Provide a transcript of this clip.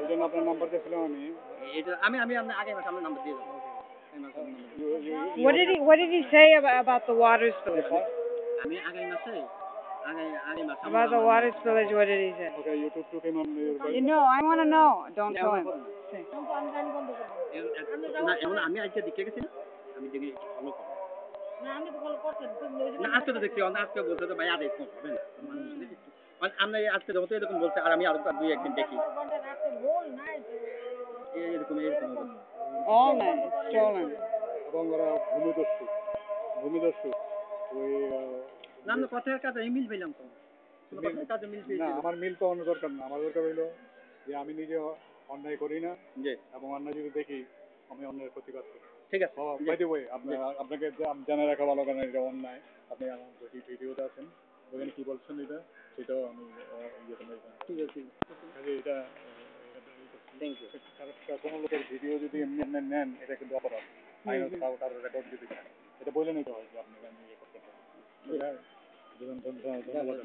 এই জন্য আপনার নাম্বার দিয়েছিলাম আমি। এটা আমি আমি আপনার আগে মাসে আপনার নাম্বার দিয়ে দেবো। What did he say about the water spillage? আমি আগামী মাসে About the water spillage, what did he say? Okay, you took him on your You know, I want to know. Don't show him. না এখন আমি আজকে দেখে গেছি না, আমি দেখে ফলো করব। না আজকে তো দেখছি, আজকে বলছে তো ভাই আর এরকম হবে না, মানে আমরা আজকে যখন এরকম বলছে আর আমি আরো দুই একদিন দেখি এরকম All night, it's stolen. এবং ওরা ভূমিদস্যু ওই না আমরা কথার কাজে মিল পেলাম তো, কথার কাজে মিল পেয়েছি। না আমার মিল পাওয়ানো দরকার না, আমার দরকার হইলো যে আমি নিজে অন্যায় করি না, এবং অন্যায় যদি দেখি আমি অন্যায়ের প্রতিবাদ করি। ঠিক আছে। বাই দ্য ওয়ে আপনাকে জানা রাখা ভালো, কারণ এটা অন্যায়। আপনি আমার ভিডিওতে আছেন, ওখানে কি বলছেন এটা সেটাও আমি ঠিক আছে এটা কোনো লোকের ভিডিও যদি এমনি নেন এটা কিন্তু অপরাধ, আইনত কারো রেকর্ড যদি এটা বলে নিতে হয় যে আপনি ইয়ে করতে পারেন। ধন্যবাদ।